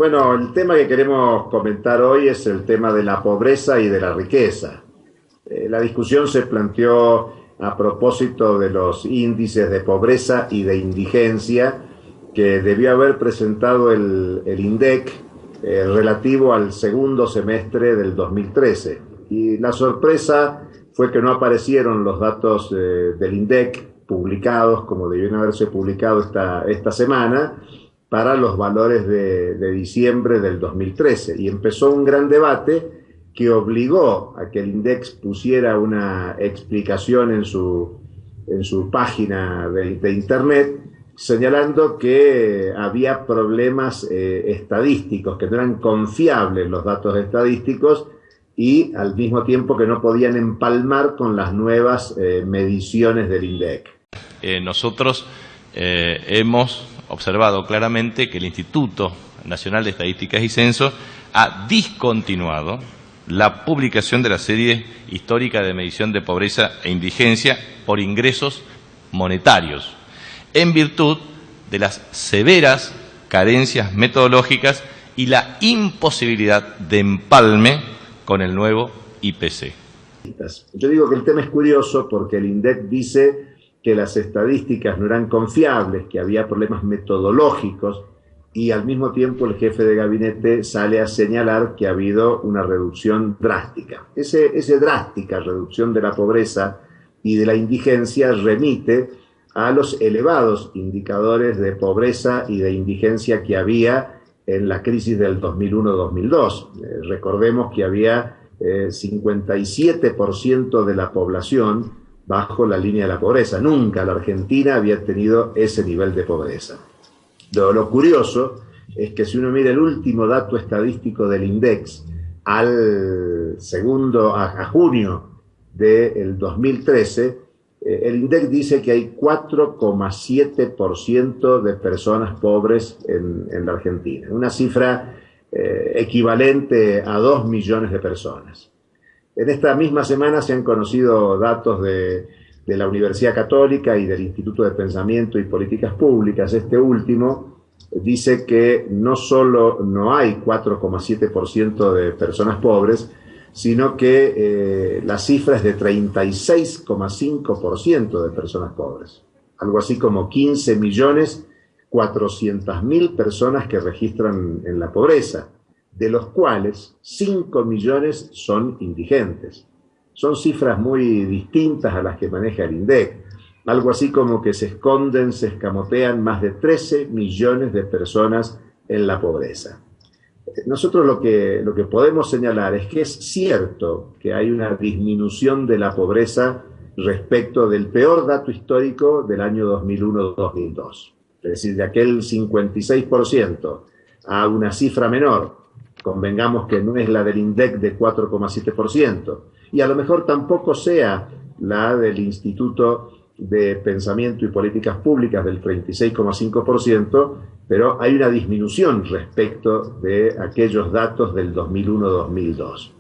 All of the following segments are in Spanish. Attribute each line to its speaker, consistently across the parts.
Speaker 1: Bueno, el tema que queremos comentar hoy es el tema de la pobreza y de la riqueza. La discusión se planteó a propósito de los índices de pobreza y de indigencia que debió haber presentado el INDEC relativo al segundo semestre del 2013. Y la sorpresa fue que no aparecieron los datos del INDEC publicados como debían haberse publicado esta semana para los valores de diciembre del 2013. Y empezó un gran debate que obligó a que el INDEC pusiera una explicación en su página de internet, señalando que había problemas estadísticos, que no eran confiables los datos estadísticos y al mismo tiempo que no podían empalmar con las nuevas mediciones del INDEC.
Speaker 2: Nosotros hemos observado claramente que el Instituto Nacional de Estadísticas y Censos ha discontinuado la publicación de la serie histórica de medición de pobreza e indigencia por ingresos monetarios, en virtud de las severas carencias metodológicas y la imposibilidad de empalme con el nuevo IPC.
Speaker 1: Yo digo que el tema es curioso porque el INDEC dice que las estadísticas no eran confiables, que había problemas metodológicos, y al mismo tiempo el jefe de gabinete sale a señalar que ha habido una reducción drástica. Esa drástica reducción de la pobreza y de la indigencia remite a los elevados indicadores de pobreza y de indigencia que había en la crisis del 2001-2002. Recordemos que había 57% de la población bajo la línea de la pobreza. Nunca la Argentina había tenido ese nivel de pobreza. Lo curioso es que si uno mira el último dato estadístico del INDEC a junio del 2013, el INDEC dice que hay 4,7% de personas pobres en la Argentina, una cifra equivalente a 2 millones de personas. En esta misma semana se han conocido datos de la Universidad Católica y del Instituto de Pensamiento y Políticas Públicas. Este último dice que no solo no hay 4,7% de personas pobres, sino que la cifra es de 36,5% de personas pobres. Algo así como 15.400.000 personas que registran en la pobreza, de los cuales 5 millones son indigentes. Son cifras muy distintas a las que maneja el INDEC. Algo así como que se esconden, se escamotean más de 13 millones de personas en la pobreza. Nosotros lo que podemos señalar es que es cierto que hay una disminución de la pobreza respecto del peor dato histórico del año 2001-2002. Es decir, de aquel 56% a una cifra menor. Convengamos que no es la del INDEC de 4,7%, y a lo mejor tampoco sea la del Instituto de Pensamiento y Políticas Públicas del 36,5%, pero hay una disminución respecto de aquellos datos del 2001-2002.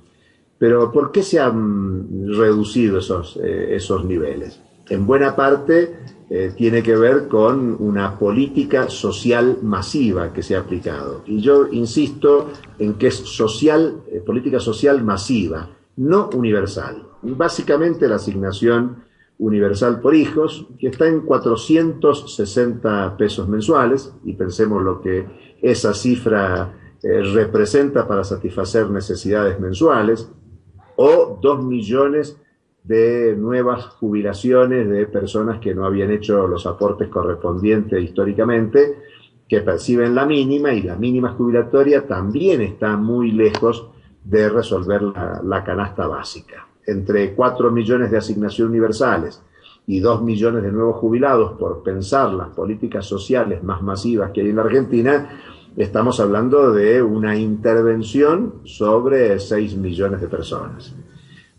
Speaker 1: Pero ¿por qué se han reducido esos niveles? En buena parte tiene que ver con una política social masiva que se ha aplicado. Y yo insisto en que es política social masiva, no universal. Básicamente la asignación universal por hijos, que está en 460 pesos mensuales, y pensemos lo que esa cifra representa para satisfacer necesidades mensuales, o 2 millones de nuevas jubilaciones de personas que no habían hecho los aportes correspondientes históricamente, que perciben la mínima, y la mínima jubilatoria también está muy lejos de resolver la canasta básica. Entre 4 millones de asignaciones universales y 2 millones de nuevos jubilados, por pensar las políticas sociales más masivas que hay en la Argentina, estamos hablando de una intervención sobre 6 millones de personas.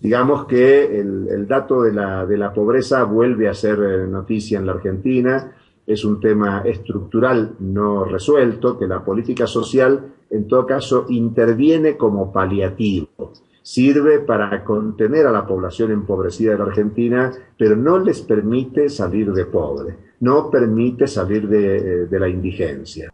Speaker 1: Digamos que el dato de la pobreza vuelve a ser noticia en la Argentina. Es un tema estructural no resuelto, que la política social, en todo caso, interviene como paliativo. Sirve para contener a la población empobrecida de la Argentina, pero no les permite salir de pobre, no permite salir de la indigencia.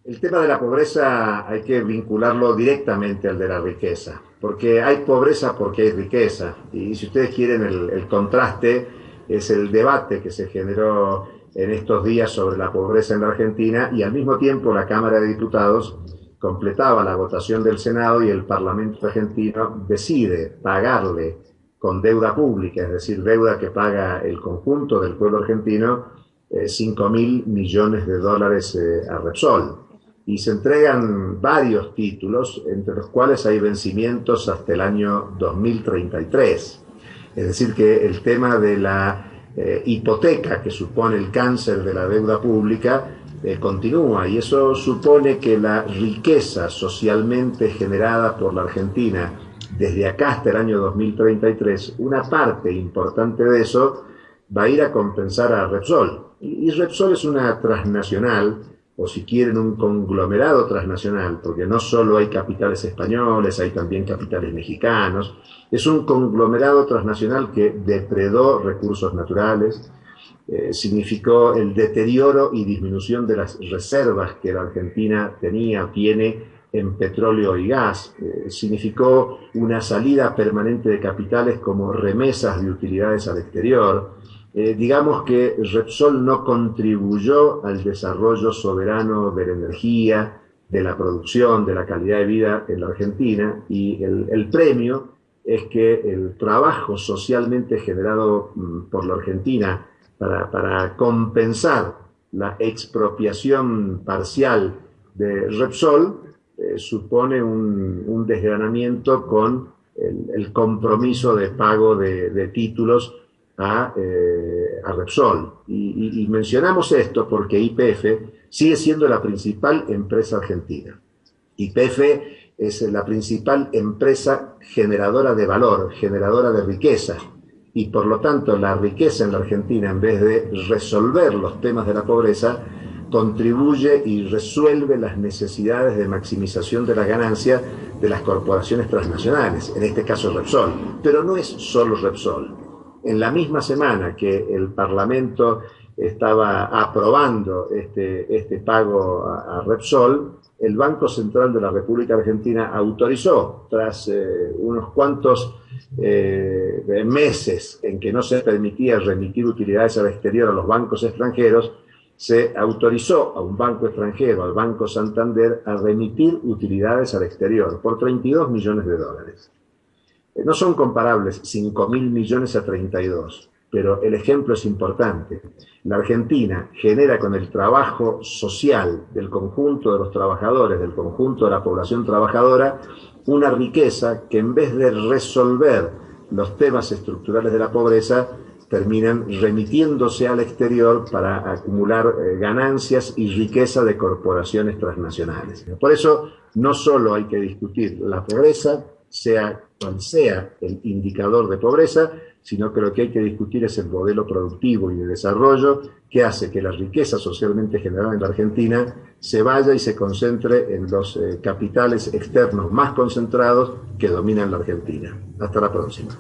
Speaker 1: El tema de la pobreza hay que vincularlo directamente al de la riqueza, porque hay pobreza porque hay riqueza. Y si ustedes quieren el contraste, es el debate que se generó en estos días sobre la pobreza en la Argentina, y al mismo tiempo la Cámara de Diputados completaba la votación del Senado y el Parlamento argentino decide pagarle con deuda pública, es decir, deuda que paga el conjunto del pueblo argentino, 5.000 millones de dólares a Repsol. Y se entregan varios títulos, entre los cuales hay vencimientos hasta el año 2033. Es decir, que el tema de la hipoteca que supone el cáncer de la deuda pública continúa, y eso supone que la riqueza socialmente generada por la Argentina desde acá hasta el año 2033, una parte importante de eso va a ir a compensar a Repsol. Y Repsol es una transnacional, o si quieren un conglomerado transnacional, porque no solo hay capitales españoles, hay también capitales mexicanos. Es un conglomerado transnacional que depredó recursos naturales, significó el deterioro y disminución de las reservas que la Argentina tenía o tiene en petróleo y gas, significó una salida permanente de capitales como remesas de utilidades al exterior. Digamos que Repsol no contribuyó al desarrollo soberano de la energía, de la producción, de la calidad de vida en la Argentina, y el premio es que el trabajo socialmente generado por la Argentina para compensar la expropiación parcial de Repsol supone un desgranamiento con el compromiso de pago de títulos a Repsol. Y mencionamos esto porque YPF sigue siendo la principal empresa argentina. YPF es la principal empresa generadora de valor, generadora de riqueza, y por lo tanto la riqueza en la Argentina, en vez de resolver los temas de la pobreza, contribuye y resuelve las necesidades de maximización de la ganancia de las corporaciones transnacionales, en este caso Repsol. Pero no es solo Repsol. En la misma semana que el Parlamento estaba aprobando este pago a Repsol, el Banco Central de la República Argentina autorizó, tras unos cuantos meses en que no se permitía remitir utilidades al exterior a los bancos extranjeros, se autorizó a un banco extranjero, al Banco Santander, a remitir utilidades al exterior por 32 millones de dólares. No son comparables 5.000 millones a 32, pero el ejemplo es importante. La Argentina genera con el trabajo social del conjunto de los trabajadores, del conjunto de la población trabajadora, una riqueza que en vez de resolver los temas estructurales de la pobreza, terminan remitiéndose al exterior para acumular ganancias y riqueza de corporaciones transnacionales. Por eso no solo hay que discutir la pobreza, sea cual sea el indicador de pobreza, sino que lo que hay que discutir es el modelo productivo y de desarrollo que hace que la riqueza socialmente generada en la Argentina se vaya y se concentre en los capitales externos más concentrados que dominan la Argentina. Hasta la próxima.